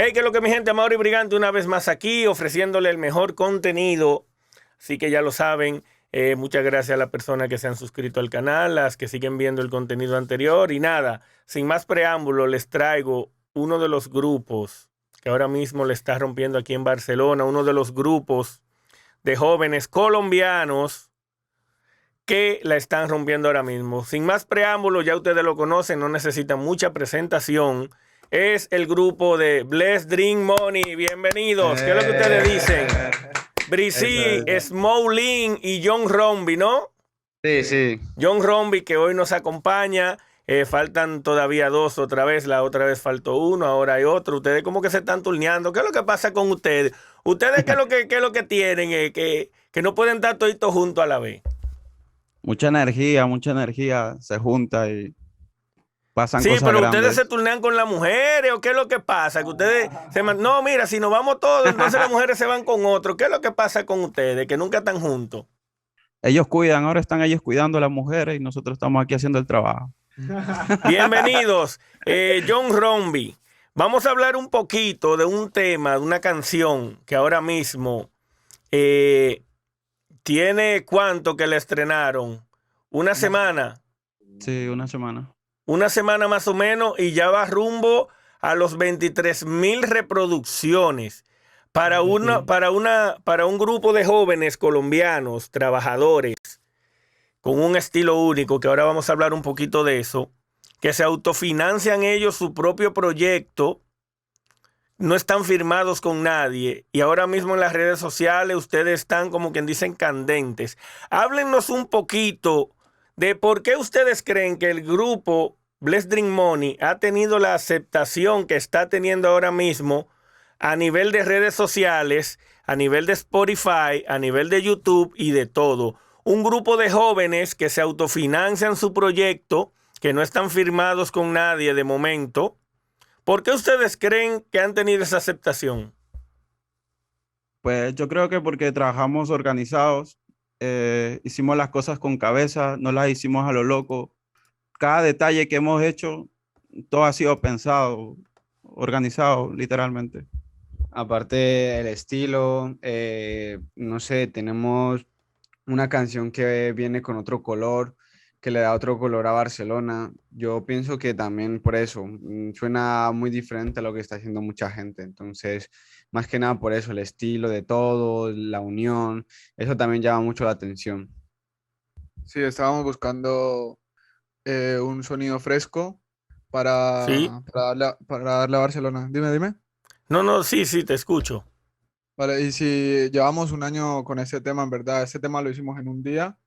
Hey, que lo que mi gente, Mauri Brigante, una vez más aquí, ofreciéndole el mejor contenido. Así que ya lo saben, muchas gracias a las personas que se han suscrito al canal, las que siguen viendo el contenido anterior. Y nada, sin más preámbulo, les traigo uno de los grupos que ahora mismo le está rompiendo aquí en Barcelona, uno de los grupos de jóvenes colombianos que la están rompiendo ahora mismo. Sin más preámbulo, ya ustedes lo conocen, no necesitan mucha presentación. Es el grupo de Bless Drink Money. Bienvenidos. ¿Qué es lo que ustedes dicen? Brisi, Eso. Smolin y John Romby, ¿no? Sí, sí. John Romby, que hoy nos acompaña. Faltan todavía dos otra vez. La otra vez faltó uno, ahora hay otro. Ustedes como que se están turneando. ¿Qué es lo que pasa con ustedes? ¿Ustedes qué es lo que tienen? Que no pueden estar toditos juntos a la vez. Mucha energía se junta y pasan Sí, cosas pero ustedes se grandes. turnean con las mujeres, ¿o qué es lo que pasa? Que no, mira, si nos vamos todos, entonces las mujeres se van con otro. ¿Qué es lo que pasa con ustedes? Que nunca están juntos. Ellos cuidan, ahora están ellos cuidando a las mujeres y nosotros estamos aquí haciendo el trabajo. Bienvenidos, John Romby. Vamos a hablar un poquito de un tema, de una canción que ahora mismo eh, tiene cuánto que la estrenaron. Una semana. Sí, una semana. Una semana más o menos y ya va rumbo a los 23,000 reproducciones. Sí. Para un grupo de jóvenes colombianos, trabajadores, con un estilo único, que ahora vamos a hablar un poquito de eso, que se autofinancian ellos su propio proyecto, no están firmados con nadie y ahora mismo en las redes sociales ustedes están como quien dicen candentes. Háblennos un poquito de por qué ustedes creen que el grupo Bless Drink Money ha tenido la aceptación que está teniendo ahora mismo a nivel de redes sociales, a nivel de Spotify, a nivel de YouTube y de todo. Un grupo de jóvenes que se autofinancian su proyecto, que no están firmados con nadie de momento. ¿Por qué ustedes creen que han tenido esa aceptación? Pues yo creo que porque trabajamos organizados, hicimos las cosas con cabeza, no las hicimos a lo loco. Cada detalle que hemos hecho, todo ha sido pensado, organizado, literalmente. Aparte el estilo, no sé, tenemos una canción que viene con otro color, que le da otro color a Barcelona. Yo pienso que también por eso suena muy diferente a lo que está haciendo mucha gente. Entonces, más que nada por eso, el estilo de todo, la unión, eso también llama mucho la atención. Sí, estábamos buscando un sonido fresco ¿Sí? para darle a Barcelona. Dime, dime. No, no, sí, sí, te escucho. Vale, y si llevamos un año con ese tema, en verdad, ese tema lo hicimos en un día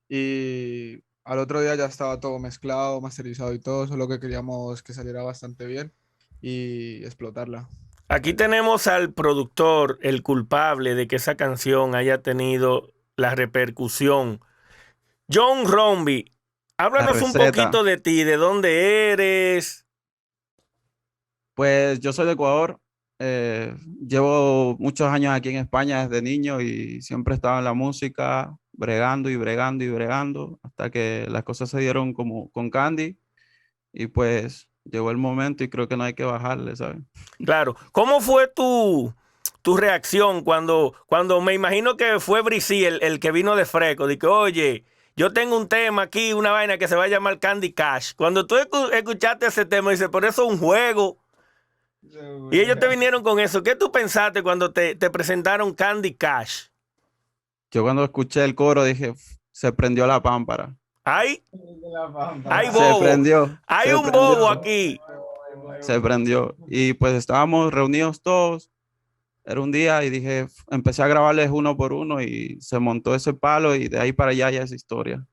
y al otro día ya estaba todo mezclado, masterizado y todo, solo que queríamos que saliera bastante bien y explotarla. Aquí tenemos al productor, el culpable de que esa canción haya tenido la repercusión. John Romby, La háblanos un receta. poquito de ti, de dónde eres. Pues yo soy de Ecuador, llevo muchos años aquí en España desde niño y siempre estaba en la música, bregando y bregando y bregando, hasta que las cosas se dieron como con Candy y pues llegó el momento y creo que no hay que bajarle, ¿sabes? Claro, ¿cómo fue tu reacción cuando me imagino que fue Brisi el que vino de Freco? De que, oye, yo tengo un tema aquí, una vaina que se va a llamar Candy Cash. Cuando tú escuchaste ese tema, dices, pero eso es un juego. Y ellos te vinieron con eso. ¿Qué tú pensaste cuando te presentaron Candy Cash? Yo cuando escuché el coro dije, Se prendió la pámpara, Hay, hay se bobo. prendió, Hay se un bobo prendió, aquí. se prendió. Y pues estábamos reunidos todos. Era un día y dije, empecé a grabarles uno por uno y se montó ese palo y de ahí para allá ya es historia.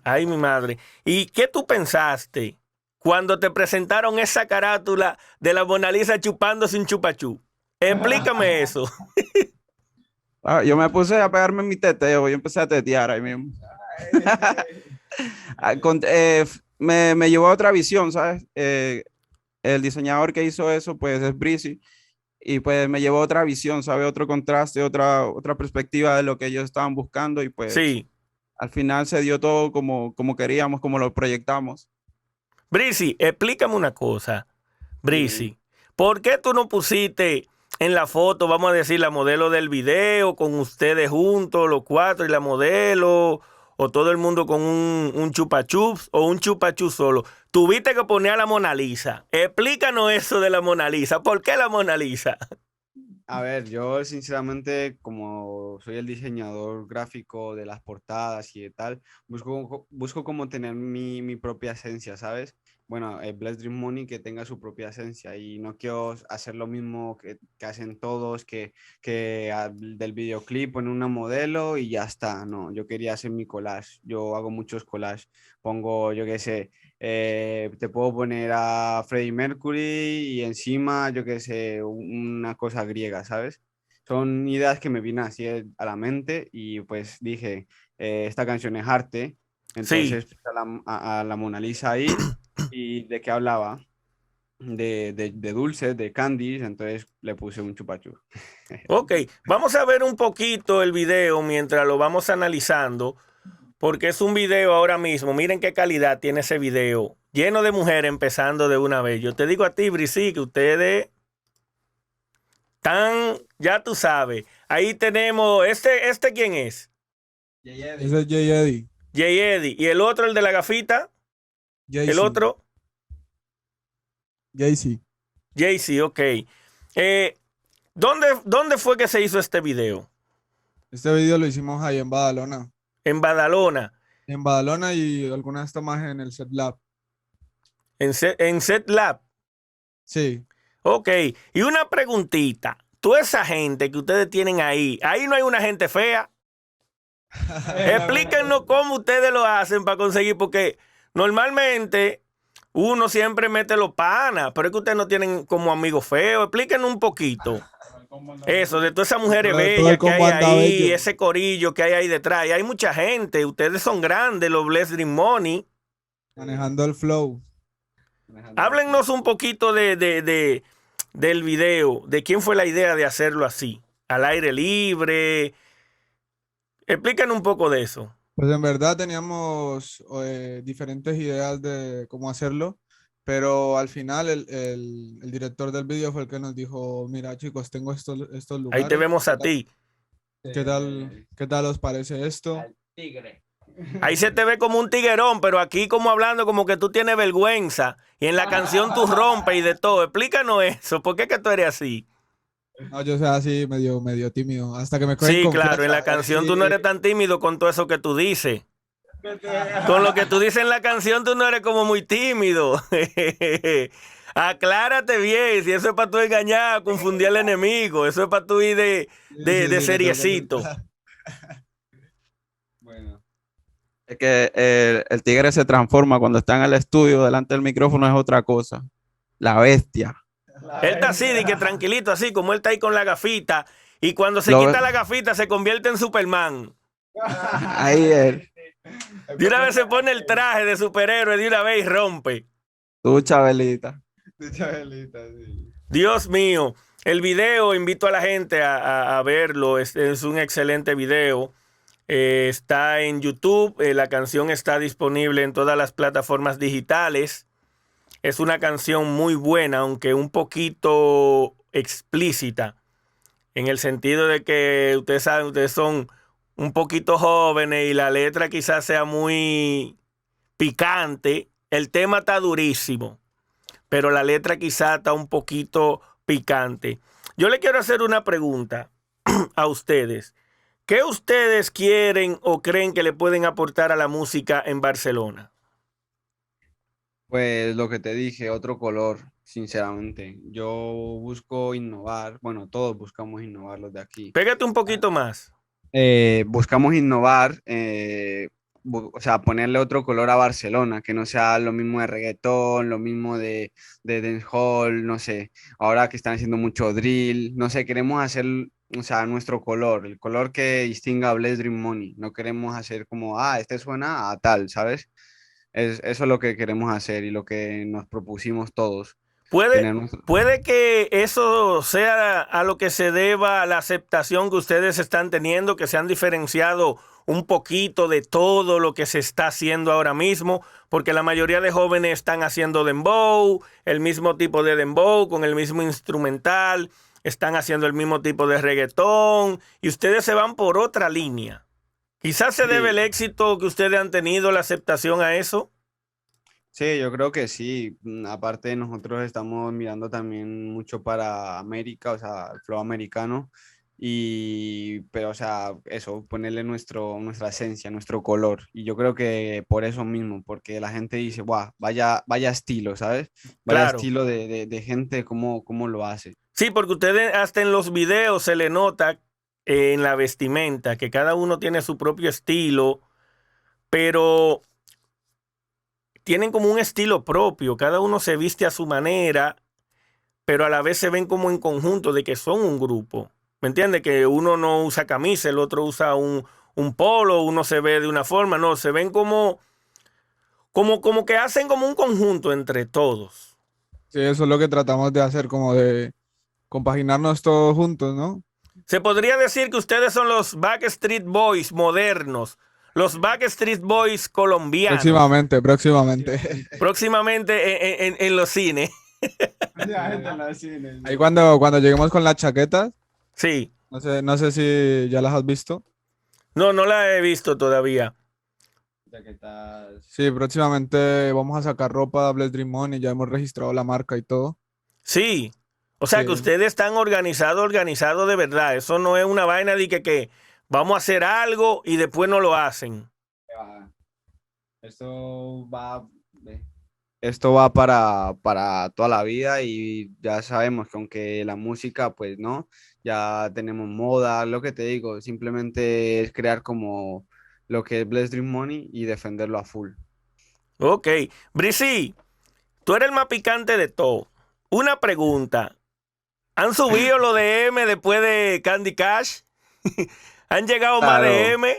Ay, mi madre. ¿Y qué tú pensaste cuando te presentaron esa carátula de la Mona Lisa chupándose un chupachú? Explícame eso. Ah, yo me puse a pegarme mi teteo, yo empecé a tetear ahí mismo. Me llevó a otra visión, ¿sabes? El diseñador que hizo eso, pues es Breezy, y pues me llevó a otra visión, ¿sabes? Otro contraste, otra perspectiva de lo que ellos estaban buscando, y pues Sí. al final se dio todo como queríamos, como lo proyectamos. Brisi, explícame una cosa. Dime, dime. Brisi, ¿Por qué tú no pusiste en la foto, vamos a decir, la modelo del video, con ustedes juntos, los 4 y la modelo, o todo el mundo con un chupa chups o un chupa chups solo? Tuviste que poner a la Mona Lisa. Explícanos eso de la Mona Lisa. ¿Por qué la Mona Lisa? A ver, yo sinceramente, como soy el diseñador gráfico de las portadas y de tal, busco como tener mi propia esencia, ¿sabes? Bueno, Bless Dream Money que tenga su propia esencia y no quiero hacer lo mismo que hacen todos, del videoclip poner una modelo y ya está. No, yo quería hacer mi collage. Yo hago muchos collages. Pongo, yo qué sé, te puedo poner a Freddie Mercury y encima, yo qué sé, una cosa griega, ¿sabes? Son ideas que me vienen así a la mente y pues dije, esta canción es arte, Sí. entonces puse a la Mona Lisa ahí. ¿Y de qué hablaba? De dulces, de candies, entonces le puse un chupachú. Ok, vamos a ver un poquito el video mientras lo vamos analizando, porque es un video ahora mismo. Miren qué calidad tiene ese video, lleno de mujeres empezando de una vez. Yo te digo a ti, Bricy, que ustedes están, ya tú sabes. Ahí tenemos, ¿este quién es? Ese es Jay Eddie. Jay Eddie. ¿Y el otro, el de la gafita? El otro, Jay-Z. Jay-Z, ok. ¿Dónde fue que se hizo este video? Este video lo hicimos ahí en Badalona. En Badalona, En Badalona y algunas tomas en el Set Lab. en Set Lab. Sí. Ok, y una preguntita. Toda esa gente que ustedes tienen ahí no hay una gente fea. Explíquenos cómo ustedes lo hacen para conseguir, porque normalmente uno siempre mete los panas, pero es que ustedes no tienen como amigos feos. Explíquenos un poquito. Eso, de todas esas mujeres Todo el bellas que combo hay anda ahí, bello. ese corillo que hay ahí detrás. Y hay mucha gente, ustedes son grandes, los Bless Dream Money. Manejando el flow. Háblennos un poquito del video, de quién fue la idea de hacerlo así, al aire libre. Explíquenos un poco de eso. Pues en verdad teníamos diferentes ideas de cómo hacerlo, pero al final el director del video fue el que nos dijo, mira chicos, tengo estos Ahí te lugares, vemos a ti. qué tal os parece esto? Ahí se te ve como un tiguerón, pero aquí como hablando como que tú tienes vergüenza. Y en la canción tú rompes y de todo. Explícanos eso. ¿Por qué que tú eres así? No, yo soy así medio tímido, hasta que me cogen Sí, claro, en la confianza. canción tú no eres tan tímido con todo eso que tú dices. Con lo que tú dices en la canción tú no eres como muy tímido. Aclárate bien, si eso es para tú engañar, confundir al enemigo. Eso es para tú ir de Sí, lo tengo que seriecito. aceptar. Bueno. Es que el tigre se transforma cuando está en el estudio, delante del micrófono es otra cosa. La bestia. Él está así, de que tranquilito, así como él está ahí con la gafita. Y cuando se Lo quita ve- la gafita se convierte en Superman. Ahí él. De una vez se pone el traje de superhéroe, de una vez y rompe. Tu Chabelita. Dios mío. El video, invito a la gente a verlo. Es un excelente video. Está en YouTube. La canción está disponible en todas las plataformas digitales. Es una canción muy buena, aunque un poquito explícita. En el sentido de que ustedes saben, ustedes son un poquito jóvenes y la letra quizás sea muy picante. El tema está durísimo, pero la letra quizás está un poquito picante. Yo le quiero hacer una pregunta a ustedes. ¿Qué ustedes quieren o creen que le pueden aportar a la música en Barcelona? Pues lo que te dije, otro color, sinceramente. Yo busco innovar, bueno, todos buscamos innovar los de aquí. Pégate un poquito más. Buscamos innovar, o sea, ponerle otro color a Barcelona, que no sea lo mismo de reggaetón, lo mismo de dancehall, no sé. Ahora que están haciendo mucho drill, no sé, queremos hacer, o sea, nuestro color, el color que distinga a Bless Dream Money. No queremos hacer como, este suena a tal, ¿sabes? Eso es lo que queremos hacer y lo que nos propusimos todos. Tener Puede que eso sea a lo que se deba la aceptación que ustedes están teniendo, que se han diferenciado un poquito de todo lo que se está haciendo ahora mismo? Porque la mayoría de jóvenes están haciendo dembow, el mismo tipo de dembow, con el mismo instrumental, están haciendo el mismo tipo de reggaetón, y ustedes se van por otra línea. Quizás se debe el éxito que ustedes han tenido, la aceptación a eso. Sí, yo creo que sí. Aparte, nosotros estamos mirando también mucho para América, o sea, el flow americano. Pero, o sea, eso, ponerle nuestra esencia, nuestro color. Y yo creo que por eso mismo, porque la gente dice, guau, vaya estilo, ¿sabes? Vaya Claro. estilo de gente, cómo lo hace. Sí, porque ustedes hasta en los videos se le nota en la vestimenta que cada uno tiene su propio estilo, pero tienen como un estilo propio, cada uno se viste a su manera, pero a la vez se ven como en conjunto de que son un grupo. ¿Me entiendes? Que uno no usa camisa, el otro usa un polo, uno se ve de una forma, no, se ven como que hacen como un conjunto entre todos. Sí, eso es lo que tratamos de hacer, como de compaginarnos todos juntos, ¿no? Se podría decir que ustedes son los Backstreet Boys modernos, los Backstreet Boys colombianos. Próximamente. Próximamente en los cines. Ahí cuando lleguemos con las chaquetas, Sí. no sé si ya las has visto. No la he visto todavía. Sí, próximamente vamos a sacar ropa de Bless Dream Money, ya hemos registrado la marca y todo. Sí. O sea Sí. que ustedes están organizados de verdad. Eso no es una vaina de que vamos a hacer algo y después no lo hacen. Esto va para toda la vida y ya sabemos que aunque la música, pues no, ya tenemos moda, lo que te digo, simplemente es crear como lo que es Bless Dream Money y defenderlo a full. Ok. Brisi, tú eres el más picante de todo. Una pregunta. ¿Han subido lo de M después de Candy Cash? ¿Han llegado más Claro, de M?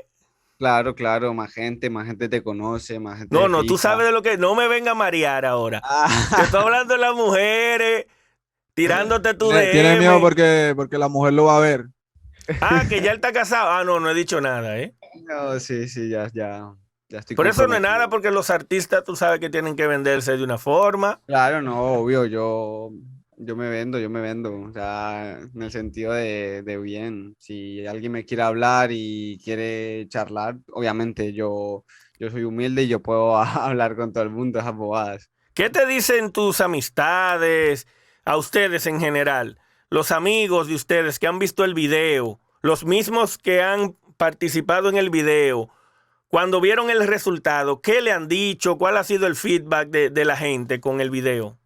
claro, más gente te conoce, más gente No, se no, tú fija. sabes de lo que... No me venga a marear ahora. Te estoy Ah, hablando de las mujeres, tirándote tu Tiene miedo DM. porque la mujer lo va a ver. Ah, que ya él está casado. Ah, no he dicho nada, ¿eh? no, sí, ya estoy Por eso no es nada, comprometido. porque los artistas tú sabes que tienen que venderse de una forma. Claro, no, obvio, yo me vendo, o sea, en el sentido de bien. Si alguien me quiere hablar y quiere charlar, obviamente yo soy humilde y yo puedo hablar con todo el mundo, esas bobadas. ¿Qué te dicen tus amistades, a ustedes en general, los amigos de ustedes que han visto el video, los mismos que han participado en el video, cuando vieron el resultado, qué le han dicho, cuál ha sido el feedback de la gente con el video?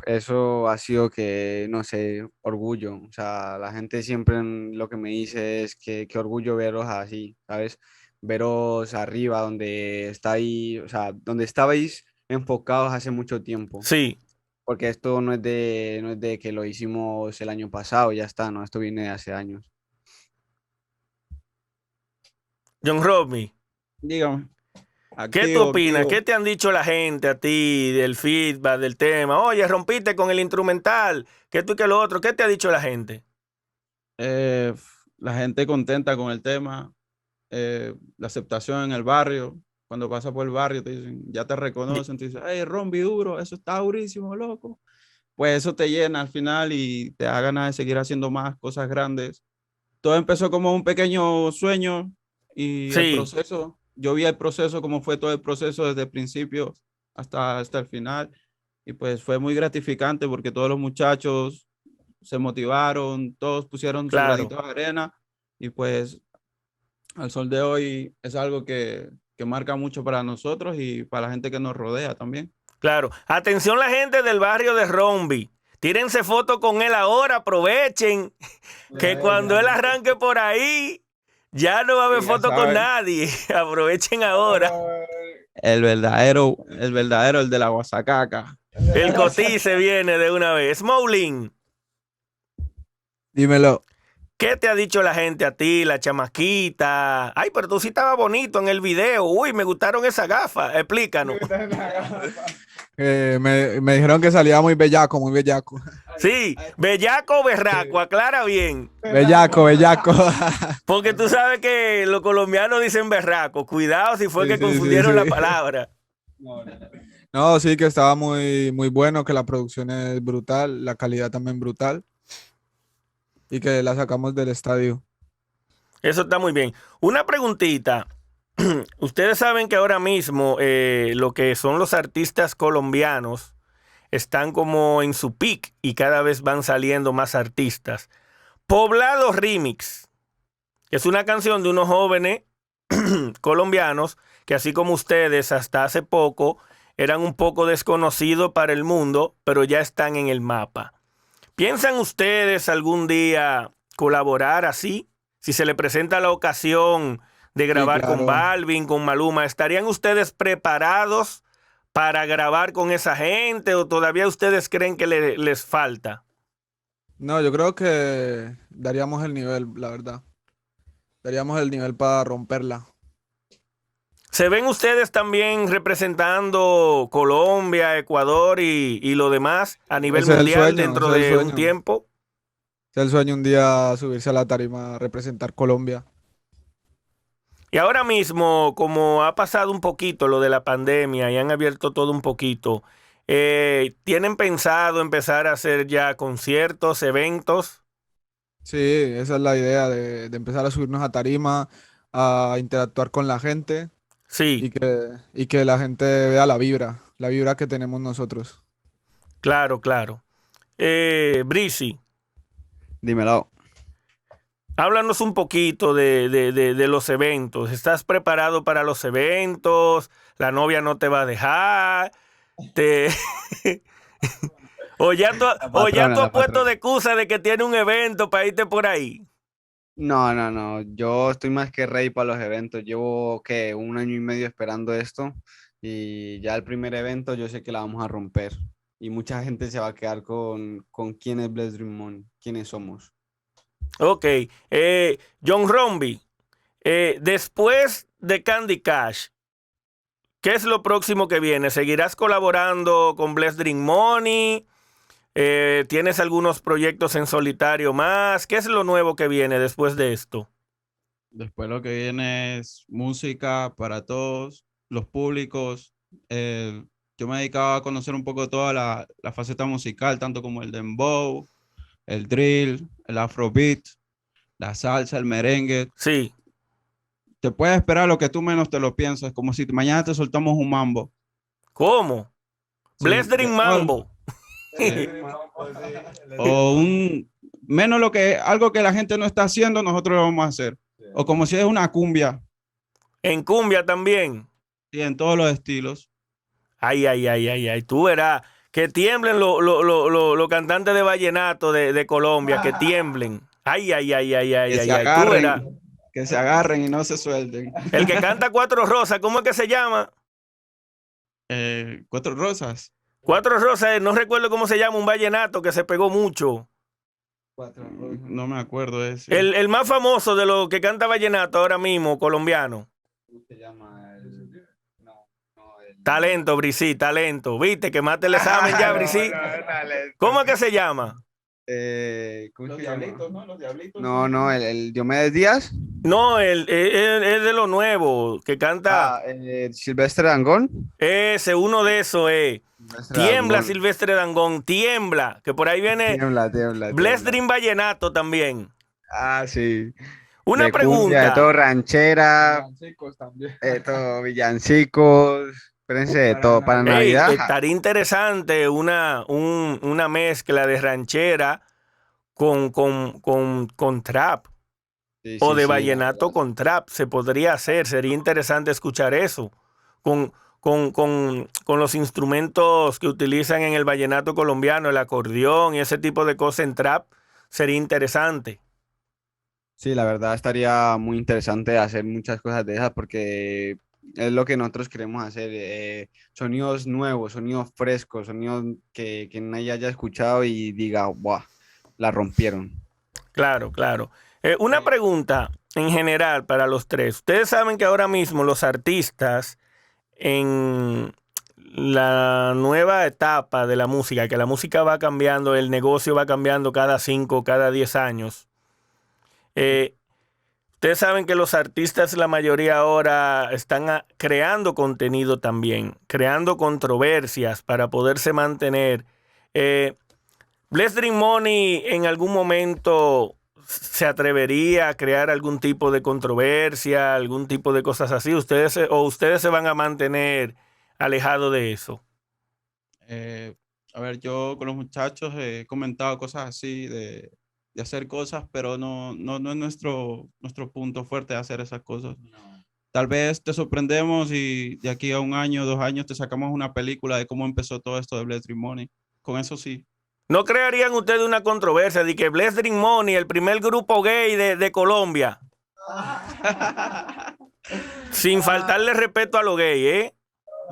Eso ha sido que, no sé, orgullo. O sea, la gente siempre lo que me dice es que qué orgullo veros así, ¿sabes? Veros arriba, donde está ahí, o sea, donde estabais enfocados hace mucho tiempo. Sí, Porque esto no es de que lo hicimos el año pasado, ya está, ¿no? Esto viene de hace años. John Romy, Dígame. ¿qué tú Activo, opinas? activo. ¿Qué te han dicho la gente a ti del feedback, del tema? Oye, rompiste con el instrumental, que tú y que lo otro. ¿Qué te ha dicho la gente? La gente contenta con el tema, la aceptación en el barrio. Cuando pasa por el barrio te dicen, ya te reconocen, te dicen, hey, Rombi duro, eso está durísimo, loco. Pues eso te llena al final y te da ganas de seguir haciendo más cosas grandes. Todo empezó como un pequeño sueño y el Sí, proceso, yo vi el proceso, cómo fue todo el proceso desde el principio hasta el final. Y pues fue muy gratificante porque todos los muchachos se motivaron, todos pusieron su claro. granito de arena y pues al sol de hoy es algo que marca mucho para nosotros y para la gente que nos rodea también. Claro. Atención la gente del barrio de Rombi. Tírense fotos con él ahora, aprovechen que cuando él arranque por ahí, ya no va a haber Y ya foto con saben, nadie. Aprovechen ahora. el verdadero, el de la guasacaca. El Cotí se viene de una vez. Smolin, Dímelo. ¿qué te ha dicho la gente a ti, la chamaquita? Ay, pero tú sí estabas bonito en el video. Uy, me gustaron esas gafas. Explícanos. Me dijeron que salía muy bellaco, muy bellaco. Sí, bellaco o berraco, aclara bien. Bellaco, bellaco. Porque tú sabes que los colombianos dicen berraco. Cuidado si fue Sí, que sí, sí, confundieron la sí. palabra. No, sí, que estaba muy, muy bueno, que la producción es brutal, la calidad también brutal y que la sacamos del estadio. Eso está muy bien. Una preguntita. Ustedes saben que ahora mismo lo que son los artistas colombianos están como en su peak y cada vez van saliendo más artistas. Poblado Remix, que es una canción de unos jóvenes colombianos que así como ustedes hasta hace poco eran un poco desconocidos para el mundo, pero ya están en el mapa. ¿Piensan ustedes algún día colaborar así? Si se le presenta la ocasión de Sí, grabar con claro. Balvin, con Maluma, ¿estarían ustedes preparados para grabar con esa gente o todavía ustedes creen que les falta? No, yo creo que daríamos el nivel, la verdad. Daríamos el nivel para romperla. ¿Se ven ustedes también representando Colombia, Ecuador y lo demás a nivel Ese es el mundial sueño, dentro ese es el de un sueño. tiempo? Ese es el sueño un día subirse a la tarima a representar Colombia. Y ahora mismo, como ha pasado un poquito lo de la pandemia y han abierto todo un poquito, ¿tienen pensado empezar a hacer ya conciertos, eventos? Sí, esa es la idea de empezar a subirnos a tarima, a interactuar con la gente Sí, y que la gente vea la vibra que tenemos nosotros. claro, claro. Brisi, Dímelo. háblanos un poquito de los eventos. ¿Estás preparado para los eventos? ¿La novia no te va a dejar? ¿Te... o ya tú La has puesto patrona. de excusa de que tiene un evento para irte por ahí? No, no, no. Yo estoy más que ready para los eventos. Llevo, ¿qué? 1 año y medio esperando esto. Y ya el primer evento yo sé que la vamos a romper. Y mucha gente se va a quedar con quién es Bless Dream Money, quiénes somos. Ok. John Romby, después de Candy Cash, ¿qué es lo próximo que viene? ¿Seguirás colaborando con Bless Drink Money? ¿Tienes algunos proyectos en solitario más? ¿Qué es lo nuevo que viene después de esto? Después lo que viene es música para todos los públicos. Eh, yo me dedicaba a conocer un poco toda la faceta musical, tanto como el dembow, el drill, el afrobeat, la salsa, el merengue. Sí. Te puedes esperar lo que tú menos te lo piensas, como si mañana te soltamos un mambo. ¿Cómo? Sí, Bless Drink de todo. Mambo. Sí. O un menos lo que algo que la gente no está haciendo, nosotros lo vamos a hacer. O como si es una cumbia, En cumbia también. y en todos los estilos. Ay, ay, ay, ay, ay. Tú verás. Que tiemblen los cantantes de vallenato de Colombia, que tiemblen. Ay, ay, ay, ay, ay, Que ay, se ay. Tú verás. agarren, que se agarren y no se suelten. El que canta Cuatro Rosas, ¿cómo es que se llama? Cuatro Rosas. Cuatro Rosas, no recuerdo cómo se llama, un vallenato que se pegó mucho. No me acuerdo de ese. El más famoso de los que canta vallenato ahora mismo, colombiano. ¿Cómo se llama? No, no, Talento, Brisí, talento. ¿Viste que mate el examen ya, Brisí? ¿Cómo es que se llama? ¿Cómo Los se llama? diablitos, ¿no? Los diablitos. No, no, el Diomedes Díaz. No, es de lo nuevo, que canta Silvestre Dangond. ese, uno de esos, Silvestre Tiembla Dangond. Silvestre Dangond, tiembla, que por ahí viene Tiembla, tiembla, Bless tiembla. Dream Vallenato también. Ah, sí. Una De cumbia, de todo pregunta, ranchera, Chicos también. de todo villancicos, espérense de todo. Para Navidad, estaría interesante una mezcla de ranchera con trap. sí, O sí, de sí, la vallenato verdad. con trap, se podría hacer, sería interesante escuchar eso, con, con los instrumentos que utilizan en el vallenato colombiano, el acordeón y ese tipo de cosas en trap, sería interesante. Sí, la verdad estaría muy interesante hacer muchas cosas de esas porque es lo que nosotros queremos hacer. Sonidos nuevos, sonidos frescos, sonidos que nadie haya escuchado y diga, ¡buah! La rompieron. Claro, claro. Una pregunta en general para los tres. Ustedes saben que ahora mismo los artistas en la nueva etapa de la música, que la música va cambiando, el negocio va cambiando cada 5, cada 10 años. Ustedes saben que los artistas, la mayoría ahora, están creando contenido también, creando controversias para poderse mantener. Bless Dream Money en algún momento se atrevería a crear algún tipo de controversia, algún tipo de cosas así. ¿Ustedes se van a mantener alejados de eso? A ver, yo con los muchachos he comentado cosas así de hacer cosas, pero no es nuestro punto fuerte hacer esas cosas. Tal vez te sorprendemos y de aquí a 1 año, 2 años te sacamos una película de cómo empezó todo esto de Bless Dream Money. Con eso sí. ¿No crearían ustedes una controversia de que Bless Dream Money, el primer grupo gay de Colombia? Sin faltarle respeto a los gays, ¿eh?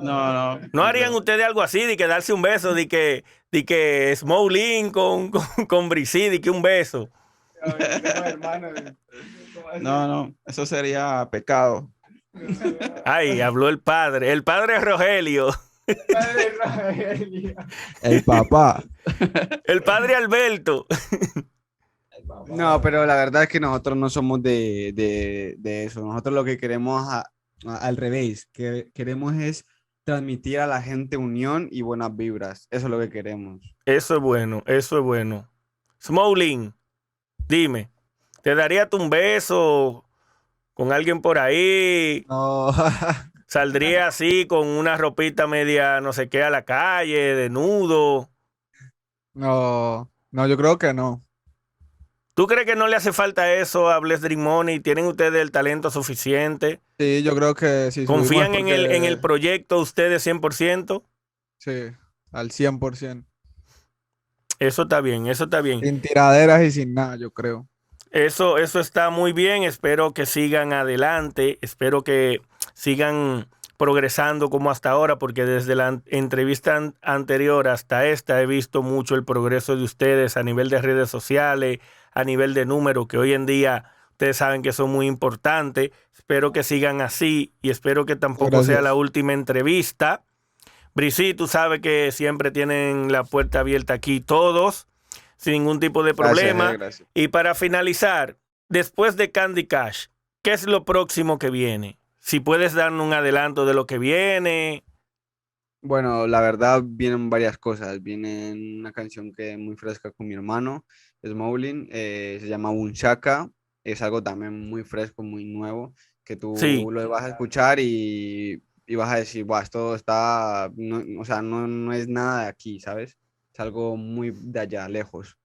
No. ¿No harían ustedes algo así, de que darse un beso, de que Smolin con Brizzy, de que un beso? No, eso sería pecado. Ay, habló el padre Rogelio, El papá. el padre Alberto. No, pero la verdad es que nosotros no somos de eso. Nosotros lo que queremos al revés, que queremos es transmitir a la gente unión y buenas vibras. Eso es lo que queremos. Eso es bueno, eso es bueno. Smolin, dime, ¿te daría tú un beso con alguien por ahí? No. ¿Saldría así con una ropita media no sé qué a la calle, desnudo? No, yo creo que no. ¿Tú crees que no le hace falta eso a Bless Dream Money? ¿Tienen ustedes el talento suficiente? Sí, yo creo que sí. ¿Confían subimos en el porque- proyecto ustedes 100%? Sí, al 100%. Eso está bien, eso está bien. Sin tiraderas y sin nada, yo creo. Eso está muy bien. Espero que sigan adelante. Espero que sigan progresando como hasta ahora, porque desde la entrevista anterior hasta esta he visto mucho el progreso de ustedes a nivel de redes sociales, a nivel de números, que hoy en día ustedes saben que son muy importantes. Espero que sigan así y espero que tampoco sea Gracias. la última entrevista. Brizzy, tú sabes que siempre tienen la puerta abierta aquí todos, sin ningún tipo de problema. Gracias. Y para finalizar, después de Candy Cash, ¿qué es lo próximo que viene? Si puedes darnos un adelanto de lo que viene. Bueno, la verdad vienen varias cosas. Viene una canción que es muy fresca con mi hermano, Smolin, se llama Unchaka. Es algo también muy fresco, muy nuevo, que tú Sí, lo vas a escuchar y vas a decir, "Buah, esto está, o sea, no es nada de aquí, ¿sabes? Es algo muy de allá, lejos."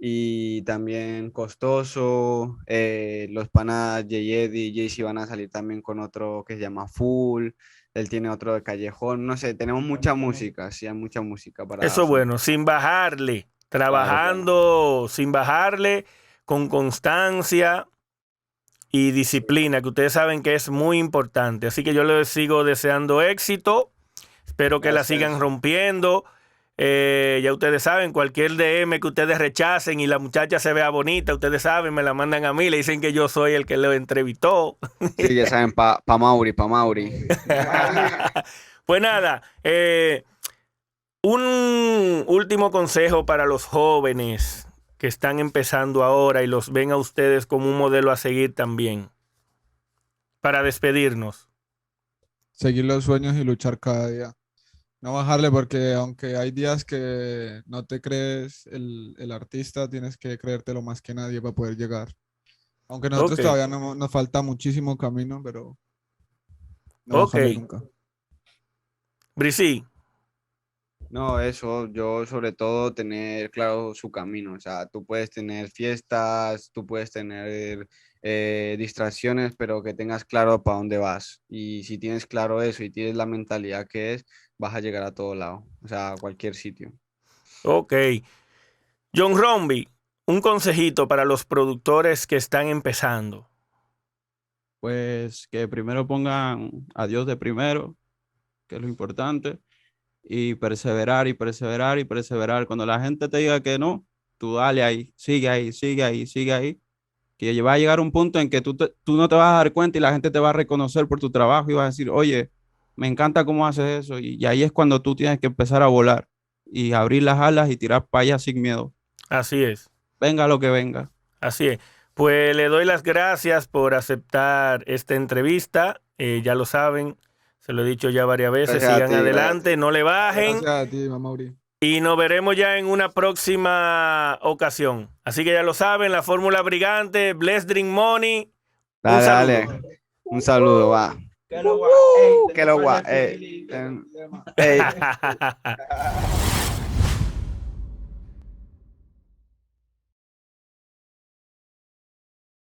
Y también Costoso, los panas J.Ed y Jay-Z van a salir también con otro que se llama Full. Él tiene otro de Callejón, no sé, tenemos mucha música, sí, hay mucha música eso para es bueno, soltar. sin bajarle, Claro, claro. trabajando sin bajarle, con constancia y disciplina, que ustedes saben que es muy importante. Así que yo les sigo deseando éxito. Espero que la sigan Gracias. rompiendo. Ya ustedes saben, cualquier DM que ustedes rechacen y la muchacha se vea bonita, ustedes saben, me la mandan a mí, le dicen que yo soy el que lo entrevistó. Sí, ya saben, pa Mauri, pa Mauri. Pues nada, un último consejo para los jóvenes que están empezando ahora y los ven a ustedes como un modelo a seguir también, para despedirnos. Seguir los sueños y luchar cada día. No bajarle porque aunque hay días que no te crees el artista, tienes que creértelo más que nadie para poder llegar. Aunque nosotros Ok, todavía no, nos falta muchísimo camino, pero no ok. bajarle nunca. Brizzy, No, eso, yo sobre todo tener claro su camino, o sea, tú puedes tener fiestas, tú puedes tener distracciones, pero que tengas claro para dónde vas. Y si tienes claro eso y tienes la mentalidad que es, vas a llegar a todo lado, o sea, a cualquier sitio. ok. John Romby, un consejito para los productores que están empezando. Pues que primero pongan a Dios de primero, que es lo importante, y perseverar y perseverar y perseverar. Cuando la gente te diga que no, tú dale ahí, sigue ahí, sigue ahí, sigue ahí, que va a llegar un punto en que tú no te vas a dar cuenta y la gente te va a reconocer por tu trabajo y vas a decir, oye, me encanta cómo haces eso. Y ahí es cuando tú tienes que empezar a volar y abrir las alas y tirar para allá sin miedo. Así es. Venga lo que venga. Así es. Pues le doy las gracias por aceptar esta entrevista. Ya lo saben, se lo he dicho ya varias veces. Gracias a Sigan ti, adelante, no le bajen. Gracias a ti, Mauri. Y nos veremos ya en una próxima ocasión. Así que ya lo saben, la Fórmula Brigante, Bless Drink Money. Dale, saludo. dale. Un saludo, va. Que lo guay. Ey.